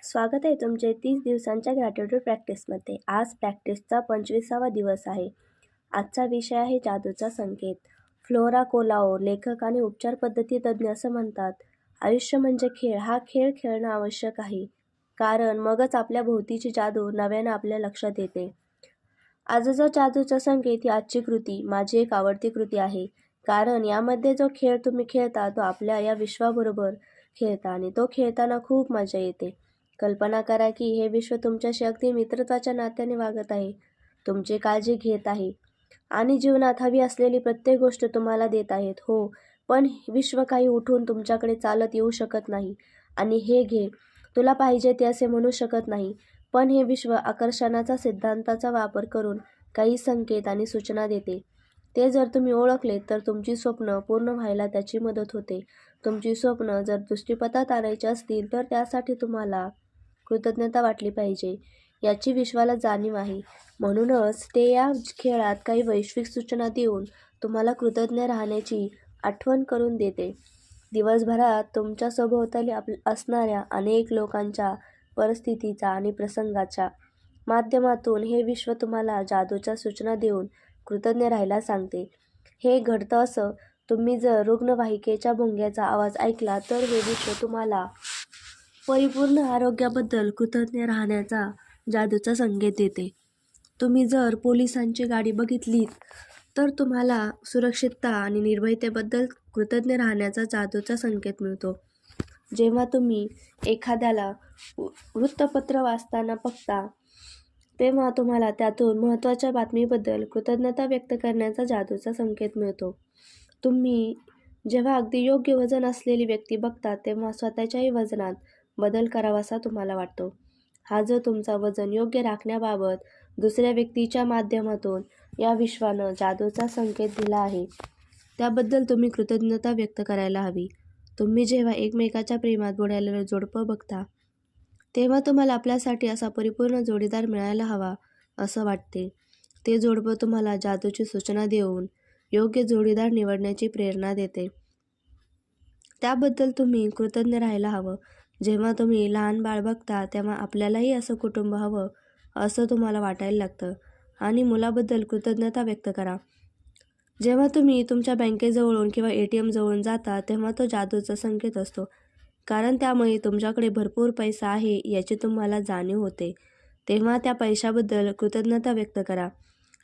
स्वागत आहे तुमचे 30 दिवसांच्या ग्रॅटिट्यूड प्रॅक्टिसमध्ये. आज प्रॅक्टिसचा 25वा दिवस आहे. आजचा विषय आहे जादूचा संकेत. फ्लोरा कोलाओ, लेखक आणि उपचार पद्धती तज्ज्ञ असं म्हणतात, आयुष्य म्हणजे खेळ. हा खेळ खेळणं आवश्यक आहे, कारण मगच आपल्या भोवतीची जादू नव्यानं आपल्या लक्षात येते. आजचा जादूचा संकेत ही आजची कृती माझी एक आवडती कृती आहे, कारण यामध्ये जो खेळ तुम्ही खेळता तो आपल्या या विश्वाबरोबर खेळता आणि तो खेळताना खूप मजा येते. कल्पना करा की हे विश्व तुमच्याशी अगदी मित्रत्वाच्या नात्याने वागत आहे, तुमची काळजी घेत आहे आणि जीवनात हवी असलेली प्रत्येक गोष्ट तुम्हाला देत आहेत. हो, पण विश्व काही उठून तुमच्याकडे चालत येऊ शकत नाही आणि हे घे, तुला पाहिजे ते असे म्हणू शकत नाही. पण हे विश्व आकर्षणाचा सिद्धांताचा वापर करून काही संकेत आणि सूचना देते. ते जर तुम्ही ओळखले तर तुमची स्वप्न पूर्ण व्हायला त्याची मदत होते. तुमची स्वप्न जर दृष्टीपथात आणायची असतील तर त्यासाठी तुम्हाला कृतज्ञता वाटली पाहिजे, याची विश्वाला जाणीव आहे. म्हणूनच ते या खेळात काही वैश्विक सूचना देऊन तुम्हाला कृतज्ञ राहण्याची आठवण करून देते. दिवसभरात तुमच्या सभोवताली असणाऱ्या अनेक लोकांच्या, परिस्थितीचा आणि प्रसंगाच्या माध्यमातून हे विश्व तुम्हाला जादूच्या सूचना देऊन कृतज्ञ राहायला सांगते. हे घडतं असं, तुम्ही जर रुग्णवाहिकेच्या भोंग्याचा आवाज ऐकला तर हे विश्व तुम्हाला परिपूर्ण आरोग्याबद्दल कृतज्ञ राहण्याचा जादूचा संकेत देते. तुम्ही जर पोलिसांची गाडी बघितलीत तर तुम्हाला सुरक्षितता आणि निर्भयतेबद्दल कृतज्ञ राहण्याचा जादूचा संकेत मिळतो. जेव्हा तुम्ही एखाद्याला वृत्तपत्र वाचताना बघता तेव्हा तुम्हाला त्यातून महत्त्वाच्या बातमीबद्दल कृतज्ञता व्यक्त करण्याचा जादूचा संकेत मिळतो. तुम्ही जेव्हा अगदी योग्य वजन असलेली व्यक्ती बघता तेव्हा स्वतःच्याही वजनात बदल करावासा तुम्हाला वाटतो. हा जो तुमचा वजन योग्य राखण्याबाबत दुसऱ्या व्यक्तीच्या माध्यमातून या विश्वानं जादूचा संकेत दिला आहे, त्याबद्दल तुम्ही कृतज्ञता व्यक्त करायला हवी. तुम्ही जेव्हा एकमेकाच्या प्रेमात बुडालेलं जोडपं बघता तेव्हा तुम्हाला आपल्यासाठी असा परिपूर्ण जोडीदार मिळायला हवा असं वाटते. ते जोडपं तुम्हाला जादूची सूचना देऊन योग्य जोडीदार निवडण्याची प्रेरणा देते. त्याबद्दल तुम्ही कृतज्ञ राहायला हवं. जेव्हा तुम्ही लहान बाळ बघता तेव्हा आपल्यालाही असं कुटुंब हवं असं तुम्हाला वाटायला लागतं आणि मुलाबद्दल कृतज्ञता व्यक्त करा. जेव्हा तुम्ही तुमच्या बँकेजवळून किंवा ATM जवळून जाता तेव्हा तो जादूचा संकेत असतो, कारण त्यामुळे तुमच्याकडे भरपूर पैसा आहे याची तुम्हाला जाणीव होते. तेव्हा त्या पैशाबद्दल कृतज्ञता व्यक्त करा.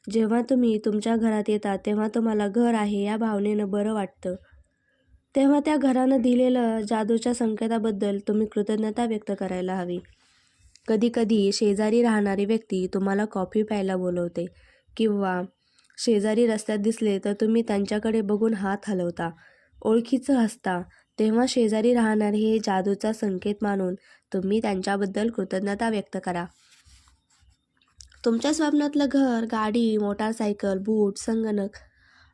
जेव्हा तुम्ही तुमच्या घरात येता तेव्हा तुम्हाला घर आहे या भावनेनं बरं वाटतं, तेव्हा त्या घरानं दिलेलं जादूच्या संकेताबद्दल तुम्ही कृतज्ञता व्यक्त करायला हवी. कधीकधी शेजारी राहणारी व्यक्ती तुम्हाला कॉफी प्यायला बोलवते किंवा शेजारी रस्त्यात दिसले तर तुम्ही त्यांच्याकडे बघून हात हलवता, ओळखीचं हसता. तेव्हा शेजारी राहणारे हे जादूचा संकेत मानून तुम्ही त्यांच्याबद्दल कृतज्ञता व्यक्त करा. तुमच्या स्वप्नातलं घर, गाडी, मोटारसायकल, बूट, संगणक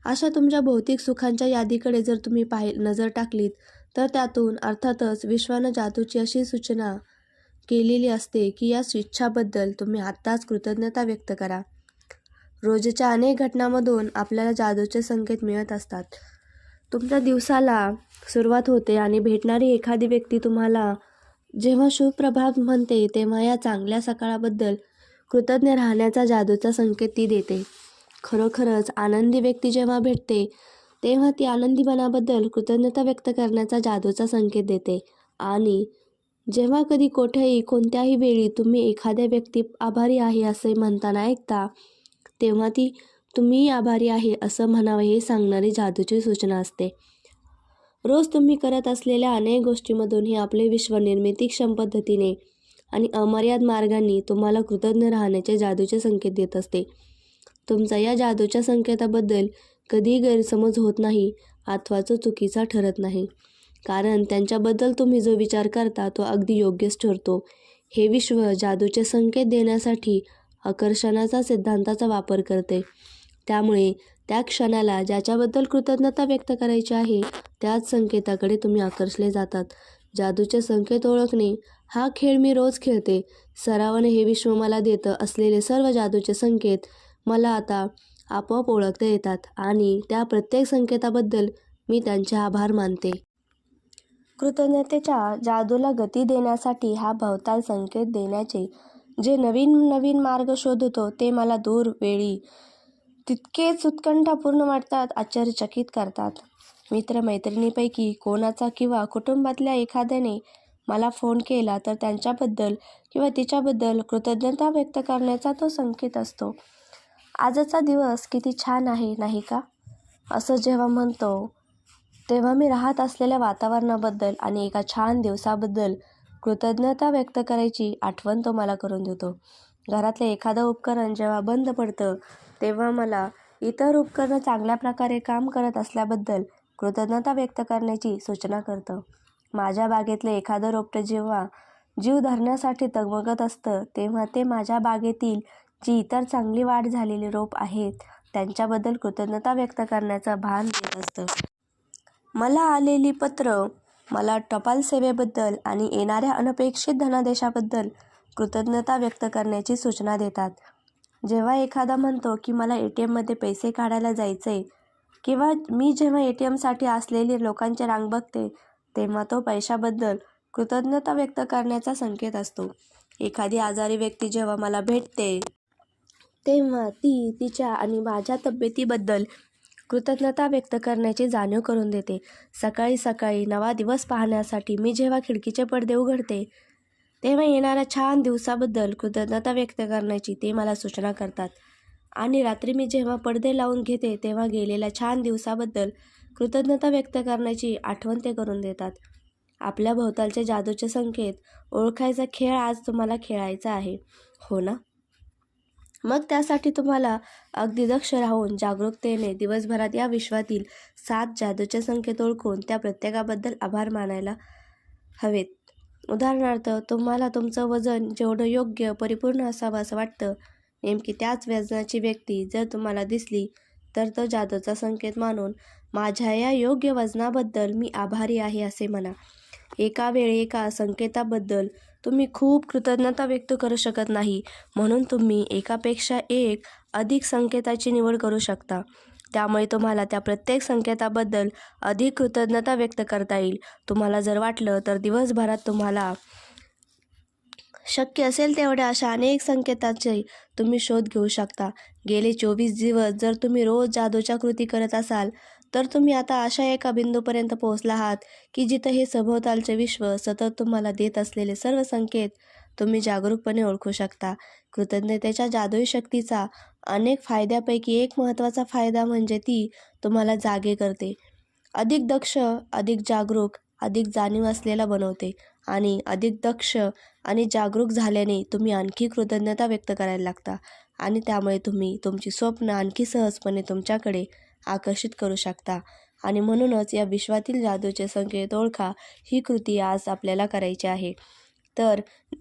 अशा तुमच्या भौतिक सुखांच्या यादीकडे जर तुम्ही नजर टाकलीत तर त्यातून अर्थातच विश्वानं जादूची अशी सूचना केलेली असते की या इच्छाबद्दल तुम्ही आत्ताच कृतज्ञता व्यक्त करा. रोजच्या अनेक घटनांमधून आपल्याला जादूचे संकेत मिळत असतात. तुमच्या दिवसाला सुरुवात होते आणि भेटणारी एखादी व्यक्ती तुम्हाला जेव्हा शुभप्रभात म्हणते तेव्हा या चांगल्या सकाळाबद्दल कृतज्ञ राहण्याचा जादूचा संकेत ती देते. खरोखरच आनंदी व्यक्ती जेव्हा भेटते तेव्हा ती आनंदीपणाबद्दल कृतज्ञता व्यक्त करण्याचा जादूचा संकेत देते आणि जेव्हा कधी कोठेही कोणत्याही वेळी तुम्ही एखाद्या व्यक्ती आभारी आहे असे म्हणताना ऐकता तेव्हा ती तुम्ही आभारी आहे असं म्हणावं हे सांगणारी जादूची सूचना असते. रोज तुम्ही करत असलेल्या अनेक गोष्टींमधून हे आपले विश्व निर्मितीक्षम पद्धतीने आणि अमर्याद मार्गांनी तुम्हाला कृतज्ञ राहण्याचे जादूचे संकेत देत असते. तुमचा या जादूच्या संकेताबद्दल कधीही गैरसमज होत नाही अथवा तो चुकीचा ठरत नाही, कारण त्यांच्याबद्दल तुम्ही जो विचार करता तो अगदी योग्यच ठरतो. हे विश्व जादूचे संकेत देण्यासाठी आकर्षणाचा सिद्धांताचा वापर करते. त्यामुळे त्या क्षणाला ज्याच्याबद्दल कृतज्ञता व्यक्त करायची आहे त्याच संकेताकडे तुम्ही आकर्षले जातात. जादूचे संकेत ओळखणे हा खेळ मी रोज खेळते. सरावाने हे विश्व मला देत असलेले सर्व जादूचे संकेत मला आता आपोआप ओळखता येतात आणि त्या प्रत्येक संकेताबद्दल मी त्यांचे आभार मानते. कृतज्ञतेच्या जादूला गती देण्यासाठी हा भवताल संकेत देण्याचे जे नवीन नवीन मार्ग शोधतो ते मला दूर वेळी तितकेच उत्कंठापूर्ण वाटतात, आश्चर्यचकित करतात. मित्रमैत्रिणींपैकी कोणाचा किंवा कुटुंबातल्या एखाद्याने मला फोन केला तर त्यांच्याबद्दल किंवा तिच्याबद्दल कृतज्ञता व्यक्त करण्याचा तो संकेत असतो. आजचा दिवस किती छान आहे नाही का, असं जेव्हा म्हणतो तेव्हा मी राहत असलेल्या वातावरणाबद्दल आणि एका छान दिवसाबद्दल कृतज्ञता व्यक्त करायची आठवण तो मला करून देतो. घरातलं एखादं उपकरण जेव्हा बंद पडतं तेव्हा मला इतर उपकरणं चांगल्या प्रकारे काम करत असल्याबद्दल कृतज्ञता व्यक्त करण्याची सूचना करतं. माझ्या बागेतलं एखादं रोपटं जेव्हा जीव धरण्यासाठी तगमगत असतं तेव्हा ते माझ्या बागेतील जी इतर चांगली वाढ झालेली रोप आहेत त्यांच्याबद्दल कृतज्ञता व्यक्त करण्याचं भान देत असतं. मला आलेली पत्र मला टपाल सेवेबद्दल आणि येणाऱ्या अनपेक्षित धनादेशाबद्दल कृतज्ञता व्यक्त करण्याची सूचना देतात. जेव्हा एखादा म्हणतो की मला ATMमध्ये पैसे काढायला जायचंय किंवा मी जेव्हा ATMसाठी असलेली लोकांची रांग बघते तेव्हा तो पैशाबद्दल कृतज्ञता व्यक्त करण्याचा संकेत असतो. एखादी आजारी व्यक्ती जेव्हा मला भेटते तेव्हा ती तिच्या आणि माझ्या तब्येतीबद्दल कृतज्ञता व्यक्त करण्याची जाणीव करून देते. सकाळी सकाळी नवा दिवस पाहण्यासाठी मी जेव्हा खिडकीचे पडदे उघडते तेव्हा येणाऱ्या छान दिवसाबद्दल कृतज्ञता व्यक्त करण्याची ते मला सूचना करतात. आणि रात्री मी जेव्हा पडदे लावून घेते तेव्हा गेलेल्या छान दिवसाबद्दल कृतज्ञता व्यक्त करण्याची आठवण ते करून देतात. आपल्या भोवतालचे जादूचे संकेत ओळखायचा खेळ आज तुम्हाला खेळायचा आहे, हो ना? मग त्यासाठी तुम्हाला अगदी दक्ष राहून जागरूकतेने दिवसभरात या विश्वातील 7 जादूचे संकेत ओळखून त्या प्रत्येकाबद्दल आभार मानायला हवेत. उदाहरणार्थ, तुम्हाला तुमचं वजन जेवढं योग्य परिपूर्ण असावं असं वाटतं, नेमकी त्याच वजनाची व्यक्ती जर तुम्हाला दिसली तर तो जादूचा संकेत मानून माझ्या या योग्य वजनाबद्दल मी आभारी आहे असे म्हणा. एका वेळी एका संकेताबद्दल तुम्ही खूप कृतज्ञता व्यक्त करू शकत नाही, म्हणून तुम्ही एकापेक्षा एक अधिक संकेताची निवड करू शकता. त्यामुळे तुम्हाला त्या प्रत्येक संकेताबद्दल अधिक कृतज्ञता व्यक्त करता येईल. तुम्हाला जर वाटलं तर दिवसभरात तुम्हाला शक्य असेल तेवढ्या अशा अनेक संकेतांचे तुम्ही शोध घेऊ शकता. गेले 24 दिवस जर तुम्ही रोज जादूच्या कृती करत असाल तर तुम्ही आता अशा एका बिंदूपर्यंत पोहोचला आहात की जिथं हे सभोवतालचे विश्व सतत तुम्हाला देत असलेले सर्व संकेत तुम्ही जागरूकपणे ओळखू शकता. कृतज्ञतेच्या जादुई शक्तीचा अनेक फायद्यापैकी एक महत्त्वाचा फायदा म्हणजे ती तुम्हाला जागे करते, अधिक दक्ष, अधिक जागरूक, अधिक जाणीव असलेला बनवते. आणि अधिक दक्ष आणि जागरूक झाल्याने तुम्ही आणखी कृतज्ञता व्यक्त करायला लागता आणि त्यामुळे तुम्ही तुमची स्वप्न आणखी सहजपणे तुमच्याकडे आकर्षित करू शकता. आणि म्हणूनच या विश्वातील जादूचे संकेत ओळखा ही कृती आज आपल्याला करायची आहे. तर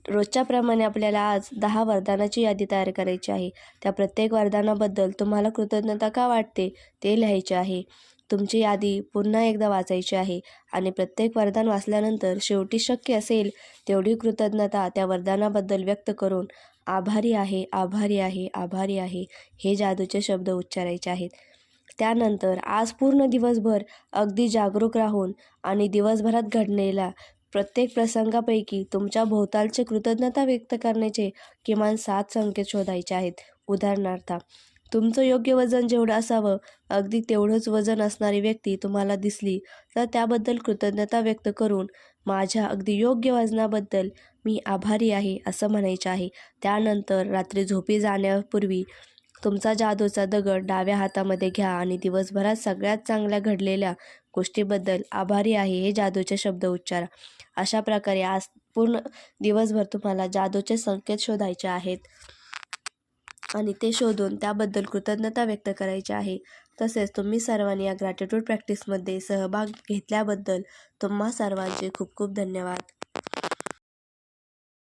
रोजच्याप्रमाणे आपल्याला आज 10 वरदानाची यादी तयार करायची आहे. त्या प्रत्येक वरदानाबद्दल तुम्हाला कृतज्ञता का वाटते ते लिहायचे आहे. तुमची यादी पुन्हा एकदा वाचायची आहे आणि प्रत्येक वरदान वाचल्यानंतर शेवटी शक्य असेल तेवढी कृतज्ञता त्या वरदानाबद्दल व्यक्त करून आभारी आहे, आभारी आहे, आभारी आहे हे जादूचे शब्द उच्चारायचे आहेत. त्यानंतर आज पूर्ण दिवसभर अगदी जागरूक राहून आणि दिवसभरात घडलेल्या प्रत्येक प्रसंगापैकी तुमच्या भोवतालचे कृतज्ञता व्यक्त करण्याचे किमान 7 संकेत शोधायचे आहेत. उदाहरणार्थ, तुमचं योग्य वजन जेवढं असावं अगदी तेवढंच वजन असणारी व्यक्ती तुम्हाला दिसली तर त्याबद्दल कृतज्ञता व्यक्त करून माझ्या अगदी योग्य वजनाबद्दल मी आभारी आहे असं म्हणायचे आहे. त्यानंतर रात्री झोपी जाण्यापूर्वी तुमचा जादूचा दगड डाव्या हातामध्ये घ्या आणि दिवसभरात सगळ्यात चांगल्या घडलेल्या गोष्टीबद्दल आभारी आहे हे जादूचे शब्द उच्चारा. अशा प्रकारे आज पूर्ण दिवसभर तुम्हाला जादूचे संकेत शोधायचे आहेत आणि ते शोधून त्याबद्दल कृतज्ञता व्यक्त करायची आहे. तसेच तुम्ही सर्वांनी या ग्रॅटिट्यूड प्रॅक्टिसमध्ये सहभाग घेतल्याबद्दल तुम्हा सर्वांचे खूप खूप धन्यवाद.